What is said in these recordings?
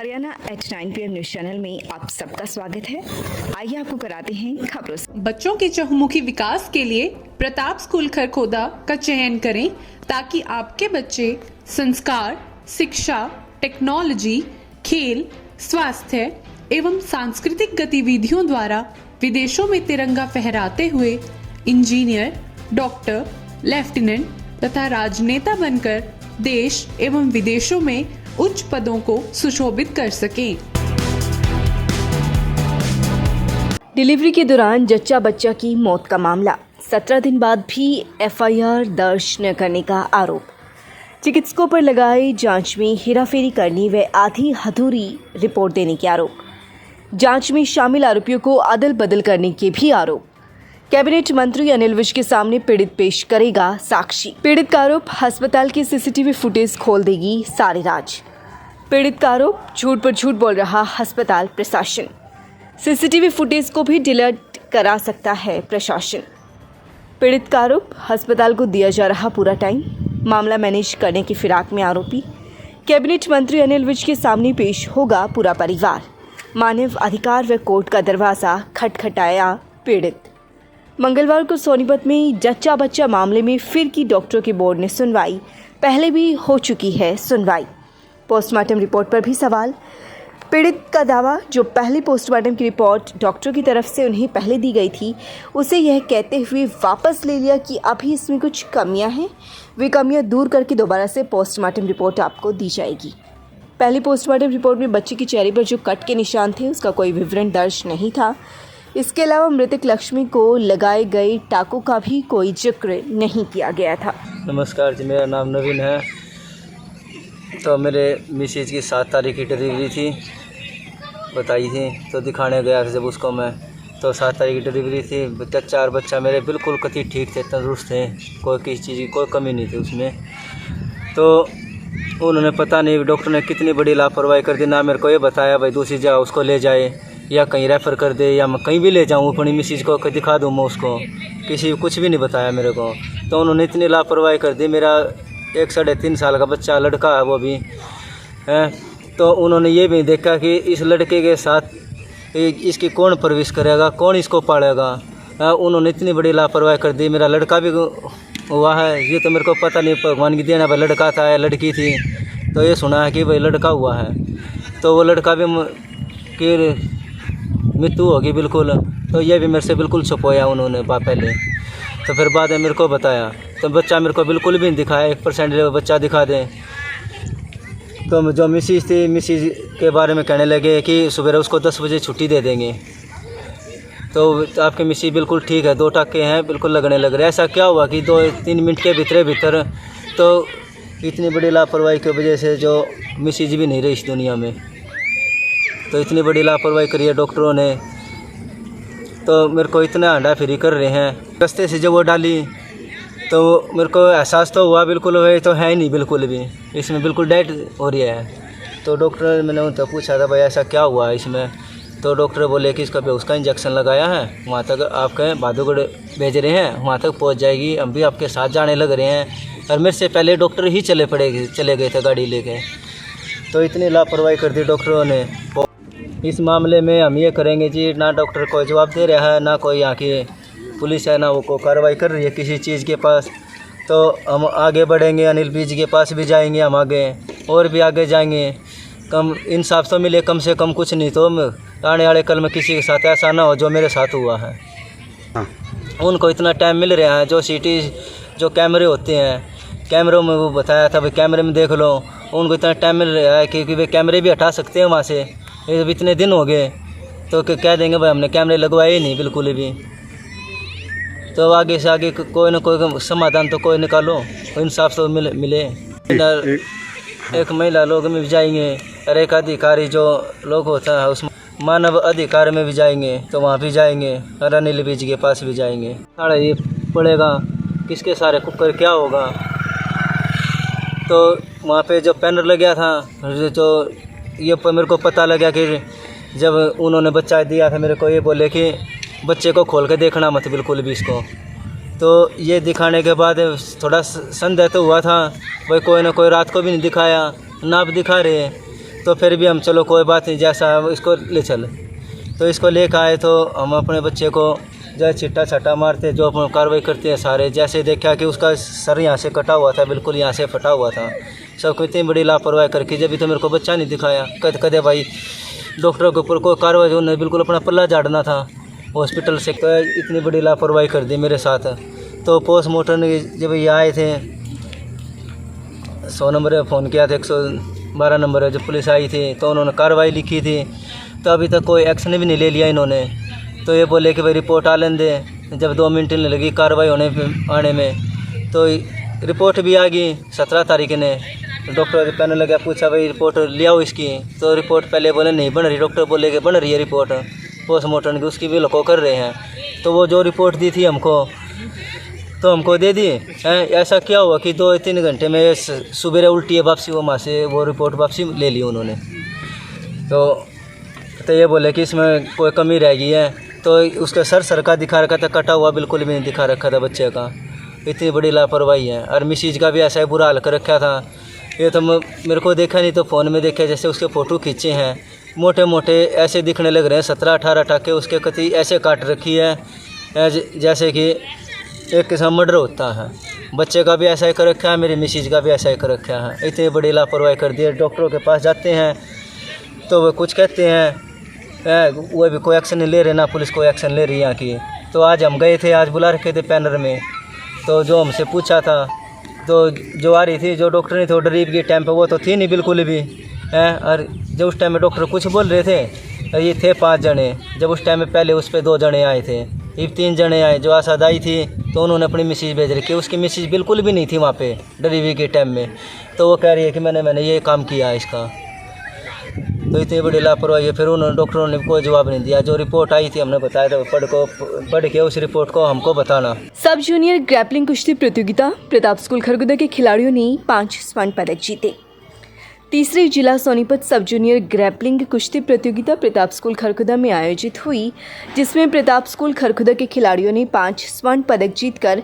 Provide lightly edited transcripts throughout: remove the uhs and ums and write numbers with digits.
Haryana at 9 PM news channel में आप सबका स्वागत है। आइए आपको कराते हैं खबरों से। बच्चों के चहुमुखी विकास के लिए प्रताप स्कूल खरखोदा का चयन करें ताकि आपके बच्चे संस्कार, शिक्षा, टेक्नोलॉजी, खेल, स्वास्थ्य एवं सांस्कृतिक गतिविधियों द्वारा विदेशों में तिरंगा फहराते हुए इंजीनियर, डॉक्टर, लेफ्टिनेंट तथा राजनेता बनकर देश एवं विदेशों में उच्च पदों को सुशोभित कर सकें। डिलीवरी के दौरान जच्चा बच्चा की मौत का मामला, 17 दिन बाद भी FIR दर्ज न करने का आरोप। चिकित्सकों पर लगाई जांच में हेराफेरी करने व आधी अधूरी रिपोर्ट देने के आरोप। जांच में शामिल आरोपियों को अदल बदल करने के भी आरोप। कैबिनेट मंत्री अनिल विज के सामने पीड़ित पेश करेगा साक्षी। पीड़ित का आरोप, अस्पताल की CCTV फुटेज खोल देगी सारे राज। पीड़ित का आरोप, झूठ पर झूठ बोल रहा अस्पताल प्रशासन। CCTV फुटेज को भी डिलीट करा सकता है प्रशासन। पीड़ित का आरोप, अस्पताल को दिया जा रहा पूरा टाइम। मामला मैनेज करने की फिराक में आरोपी। कैबिनेट मंत्री अनिल विज के सामने पेश होगा पूरा परिवार। मानव अधिकार व कोर्ट का दरवाजा खटखटाया पीड़ित। मंगलवार को सोनीपत में जच्चा बच्चा मामले में फिर की डॉक्टरों के बोर्ड ने सुनवाई। पहले भी हो चुकी है सुनवाई। पोस्टमार्टम रिपोर्ट पर भी सवाल। पीड़ित का दावा, जो पहली पोस्टमार्टम की रिपोर्ट डॉक्टर की तरफ से उन्हें पहले दी गई थी, उसे यह कहते हुए वापस ले लिया कि अभी इसमें कुछ कमियां हैं। वे कमियां दूर करके दोबारा से पोस्टमार्टम रिपोर्ट आपको दी जाएगी। पहली पोस्टमार्टम रिपोर्ट में बच्चे के चेहरे पर जो कट के निशान थे, उसका कोई विवरण दर्ज नहीं था। इसके अलावा मृतक लक्ष्मी को लगाए गए टाकों का भी कोई जिक्र नहीं किया गया था। नमस्कार जी, मेरा नाम नवीन है। तो मेरे मिसेज की 7 तारीख की डिलीवरी थी, बताई थी। तो दिखाने गया था जब उसको मैं, तो 7 तारीख की डिलीवरी थी। बच्चा और बच्चा मेरे बिल्कुल कति ठीक थे, तंदुरुस्त थे, कोई किसी चीज़ की कोई कमी नहीं थी उसमें। तो उन्होंने पता नहीं डॉक्टर ने कितनी बड़ी लापरवाही कर दी। ना मेरे को ये बताया भाई दूसरी जगह उसको ले जाए या कहीं रेफ़र कर दे या मैं कहीं भी ले जाऊँ अपनी मिसेज को दिखा दूँ मैं उसको, किसी कुछ भी नहीं बताया मेरे को। तो उन्होंने इतनी लापरवाही कर दी। मेरा 1 साढ़े 3 साल का बच्चा लड़का है, वो भी है। तो उन्होंने ये भी देखा कि इस लड़के के साथ इसकी कौन परवरिश करेगा, कौन इसको पालेगा। उन्होंने इतनी बड़ी लापरवाही कर दी। मेरा लड़का भी हुआ है, ये तो मेरे को पता नहीं, भगवान की देन है। भाई लड़का था या लड़की थी, तो ये सुना है कि भाई लड़का हुआ है। तो वो लड़का भी कि मृत्यु होगी बिल्कुल। तो ये भी मेरे से बिल्कुल छुपाया उन्होंने पहले। तो फिर बाद में मेरे को बताया, तो बच्चा मेरे को बिल्कुल भी नहीं दिखाया। 1% बच्चा दिखा दें। तो जो मिसेज थी, मिसेज के बारे में कहने लगे कि सुबह उसको 10 बजे छुट्टी दे देंगे। तो आपके मिसेज बिल्कुल ठीक है, 2 टाके हैं, बिल्कुल लगने लग रहे। ऐसा क्या हुआ कि 2-3 मिनट के भीतर तो इतनी बड़ी लापरवाही की वजह से जो मिसेज भी नहीं रही इस दुनिया में। तो इतनी बड़ी लापरवाही करी है डॉक्टरों ने। तो मेरे को इतना अंडा फ्री कर रहे हैं। रास्ते से जब वो डाली तो मेरे को एहसास तो हुआ बिल्कुल वही तो है ही नहीं, बिल्कुल भी इसमें बिल्कुल डेड हो रही है। तो डॉक्टर, मैंने उनसे पूछा था भाई ऐसा क्या हुआ है इसमें। तो डॉक्टर बोले कि इसका बेहोश का इंजेक्शन लगाया है, वहाँ तक आपके भादुगढ़ भेज रहे हैं, वहाँ तक पहुँच जाएगी। हम भी आपके साथ जाने लग रहे हैं। और मेरे से पहले डॉक्टर ही चले गए थे गाड़ी लेके। तो इतनी लापरवाही कर दी डॉक्टरों ने। इस मामले में हम ये करेंगे जी, ना डॉक्टर को जवाब दे रहा है, ना कोई यहाँ की पुलिस है, ना वो को कार्रवाई कर रही है किसी चीज़ के पास। तो हम आगे बढ़ेंगे, अनिल विज के पास भी जाएंगे, हम आगे और भी आगे जाएंगे। कम इंसाफ तो मिले कम से कम, कुछ नहीं तो आने वाले कल में किसी के साथ ऐसा ना हो जो मेरे साथ हुआ है। उनको इतना टाइम मिल रहा है। जो जो कैमरे होते हैं, कैमरों में वो बताया था भाई कैमरे में देख लो। उनको इतना टाइम मिल रहा है कि वे कैमरे भी हटा सकते हैं वहाँ से। इतने दिन हो गए तो कह देंगे भाई हमने कैमरे लगवाए ही नहीं बिल्कुल भी। तो आगे से आगे कोई ना कोई समाधान तो कोई निकालो, इंसाफ तो मिले। एक महिला लोग में भी जाएंगे और एक अधिकारी जो लोग होता है उस मानव अधिकार में भी जाएंगे, तो वहाँ भी जाएंगे और अनिल विज के पास भी जाएंगे। सारा ये पड़ेगा किसके सारे कुकर क्या होगा। तो वहाँ पे जो पैनल लग गया था, जो ये मेरे को पता लगा कि जब उन्होंने बच्चा दिया था मेरे को, ये बोले कि बच्चे को खोल के देखना मत बिल्कुल भी इसको। तो ये दिखाने के बाद थोड़ा संदेह तो हुआ था भाई, कोई ना कोई रात को भी नहीं दिखाया, ना अब दिखा रहे। तो फिर भी हम चलो कोई बात नहीं, जैसा इसको ले चल। तो इसको लेकर आए तो हम अपने बच्चे को जैसे चिट्टा छट्टा मारते, जो अपन कार्रवाई करते हैं सारे। जैसे देखा कि उसका सर यहाँ से कटा हुआ था, बिल्कुल यहाँ से फटा हुआ था, सबको इतनी बड़ी लापरवाही करके जब भी तो मेरे को बच्चा नहीं दिखाया। कदे भाई डॉक्टर के ऊपर कोई कार्रवाई, उन्होंने बिल्कुल अपना पल्ला झाड़ना था हॉस्पिटल से, तो इतनी बड़ी लापरवाही कर दी मेरे साथ। तो पोस्टमार्टम जब ये आए थे 100 नंबर पर फ़ोन किया था, 112 नंबर है, जब पुलिस आई थी तो उन्होंने कार्रवाई लिखी थी, तो अभी तक कोई एक्शन भी नहीं ले लिया इन्होंने। तो ये बोले कि भाई रिपोर्ट आ लें दे। जब 2 मिनट नहीं लगी कार्रवाई आने में, तो रिपोर्ट भी आ गई 17 तारीख ने। डॉक्टर कहने लगा, पूछा भाई रिपोर्ट ले आओ इसकी, तो रिपोर्ट पहले बोले नहीं बन रही, डॉक्टर बोले कि बन रही है रिपोर्ट पोस्टमार्टम की, उसकी भी लको कर रहे हैं। तो वो जो रिपोर्ट दी थी हमको दे दी है। ऐसा क्या हुआ कि 2-3 घंटे में सुबह उल्टी है वापसी, वो वहाँ से वो रिपोर्ट वापसी ले ली उन्होंने। तो ये बोले कि इसमें कोई कमी रह गई है, तो उसका सर का दिखा रखा था, कटा हुआ बिल्कुल भी नहीं दिखा रखा था बच्चे का। इतनी बड़ी लापरवाही है। और मिसिज का भी ऐसा ही बुरा हाल कर रखा था। ये तो मेरे को देखा नहीं, तो फ़ोन में देखा, जैसे उसके फ़ोटो खींचे हैं, मोटे मोटे ऐसे दिखने लग रहे हैं, 17-18 टाके उसके कति ऐसे काट रखी है जैसे कि एक किस्म मर्डर होता है। बच्चे का भी ऐसा ही कर रखा है, मेरी मिसिज का भी ऐसा ही कर रखा है। इतनी बड़ी लापरवाही कर दी है। डॉक्टरों के पास जाते हैं तो वो कुछ कहते हैं, वो भी कोई एक्शन नहीं ले रहे, ना पुलिस कोई एक्शन ले रही है यहाँ की। तो आज हम गए थे, आज बुला रखे थे पैनल में, तो जो हमसे पूछा था, तो जो आ रही थी, जो डॉक्टर नहीं थे, वो डरीब के टाइम पे वो तो थी नहीं बिल्कुल भी है। और जो उस टाइम में डॉक्टर कुछ बोल रहे थे, ये थे 5 जने, जब उस टाइम में पहले उस पर 2 जने आए थे, ये 3 जने आए। जो आसाद आई थी तो उन्होंने अपनी मिसेज भेज रखी, उसकी मिसेज बिल्कुल भी नहीं थी वहाँ पे डिलीवरी के टाइम में। तो वो कह रही है कि मैंने ये काम किया इसका। तो इतनी बड़ी लापरवाही है। फिर उन्होंने डॉक्टरों ने कोई जवाब नहीं दिया। जो रिपोर्ट आई थी हमने बताया था, पढ़ के उस रिपोर्ट को हमको बताना। सब जूनियर ग्रैपलिंग कुश्ती प्रतियोगिता प्रताप स्कूल खरगोदा के खिलाड़ियों ने 5 स्वर्ण पदक जीते। तीसरी जिला सोनीपत सब जूनियर ग्रैपलिंग कुश्ती प्रतियोगिता प्रताप स्कूल खरगोदा में आयोजित हुई, जिसमें प्रताप स्कूल खरगोदा के खिलाड़ियों ने 5 स्वर्ण पदक जीतकर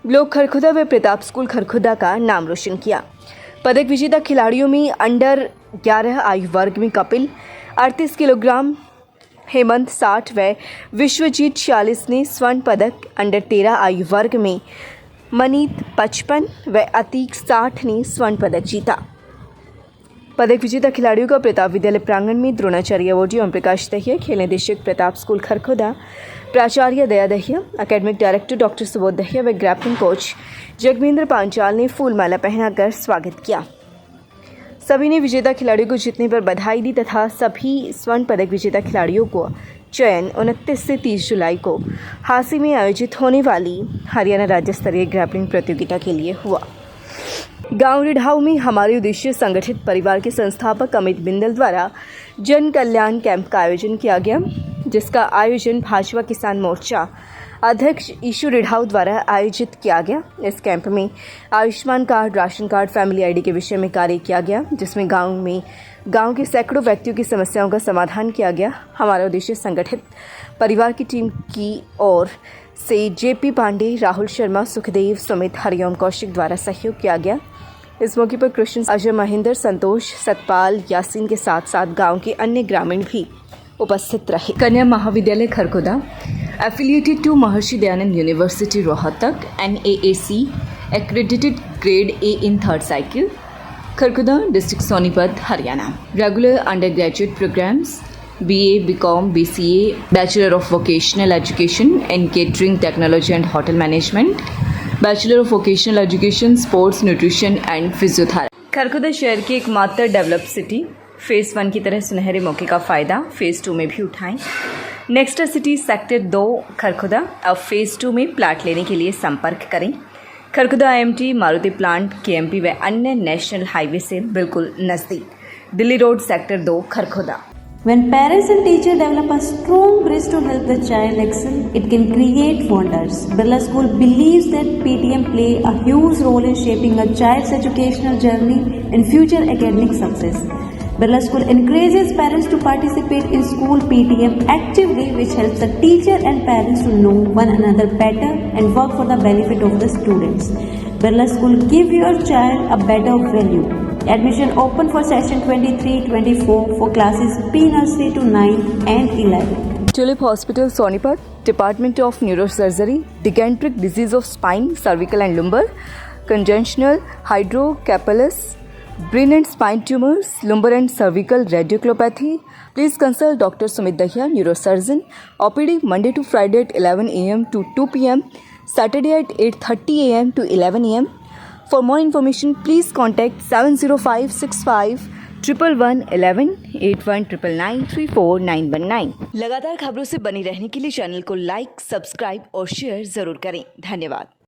ब्लॉक खरगोदा व प्रताप स्कूल खरगोदा का नाम रोशन किया। पदक विजेता खिलाड़ियों में अंडर 11 आयु वर्ग में कपिल 38 किलोग्राम, हेमंत 60 व विश्वजीत 46 ने स्वर्ण पदक, अंडर 13 आयु वर्ग में मनीत 55 व अतीक 60 ने स्वर्ण पदक जीता। पदक विजेता खिलाड़ियों का प्रताप विद्यालय प्रांगण में द्रोणाचार्य अवार्डी ओम प्रकाश दहिया, खेल निदेशक प्रताप स्कूल खरगोदा, प्राचार्य Daya Dahiya, academic director doctor Subodh Dahiya व ग्रैपलिंग कोच जगमेंद्र पांचाल ने फूलमाला पहनाकर स्वागत किया। सभी ने विजेता खिलाड़ियों को जीतने पर बधाई दी तथा सभी स्वर्ण पदक विजेता खिलाड़ियों को चयन 29 से 30 जुलाई को हांसी में आयोजित होने वाली हरियाणा राज्य स्तरीय ग्रैपलिंग प्रतियोगिता के लिए हुआ। गांव रिढ़ाऊ में हमारे उद्देश्य संगठित परिवार के संस्थापक अमित बिंदल द्वारा जन कल्याण कैंप का आयोजन किया गया, जिसका आयोजन भाजपा किसान मोर्चा अध्यक्ष ईशु रिढ़ाऊ द्वारा आयोजित किया गया। इस कैंप में Ayushman card, ration card, family ID के विषय में कार्य किया गया, जिसमें गांव के सैकड़ों व्यक्तियों की समस्याओं का समाधान किया गया। हमारा उद्देश्य संगठित परिवार की टीम की ओर से जेपी पांडे, राहुल शर्मा, सुखदेव, सुमित, हरिओम कौशिक द्वारा सहयोग किया गया। इस मौके पर कृष्ण, अजय, महेंद्र, संतोष, सतपाल, यासीन के साथ साथ गांव के अन्य ग्रामीण भी उपस्थित रहे। कन्या महाविद्यालय Kharghoda affiliated to Maharshi Dayanand university Rohtak, NAAC accredited grade A in 3rd cycle, Kharkhoda district Sonipat, Haryana. Regular under graduate programmes BA, BCom, BCA, Bachelor of Vocational Education in Catering Technology and Hotel Management, Bachelor of Vocational Education, Sports, Nutrition and Physiotherapy। Kharghoda शहर की एकमात्र develop city, phase 1 की तरह सुनहरे मौके का फ़ायदा phase 2 में भी उठाएं। Next city sector 2 Kharghoda. अब फेज़ 2 में प्लाट लेने के लिए संपर्क करें। Kharghoda IMT, Maruti plant, KMP व अन्य नेशनल हाईवे से बिल्कुल नज़दीक, Delhi road sector 2 Kharghoda. When parents and teachers develop a strong bridge to help the child excel, it can create wonders. Birla School believes that PTM play a huge role in shaping a child's educational journey and future academic success. Birla School encourages parents to participate in school PTM actively, which helps the teacher and parents to know one another better and work for the benefit of the students. Birla School give your child a better value. Admission open for session 23-24 for classes pre-nursery to 9 and 11. Tulip Hospital, Sonipat, Department of Neurosurgery, Dysenteric Disease of Spine, Cervical and Lumbar, Congenital Hydrocephalus, Brain and Spine Tumors, Lumbar and Cervical Radiculopathy. Please consult Dr. Sumit Dahiya, Neurosurgeon. OPD Monday to Friday at 11 a.m. to 2 p.m. Saturday at 8:30 a.m. to 11 a.m. For more information, please contact 70565 111 11 8199 34919। लगातार खबरों से बनी रहने के लिए channel को like, subscribe और share जरूर करें। धन्यवाद।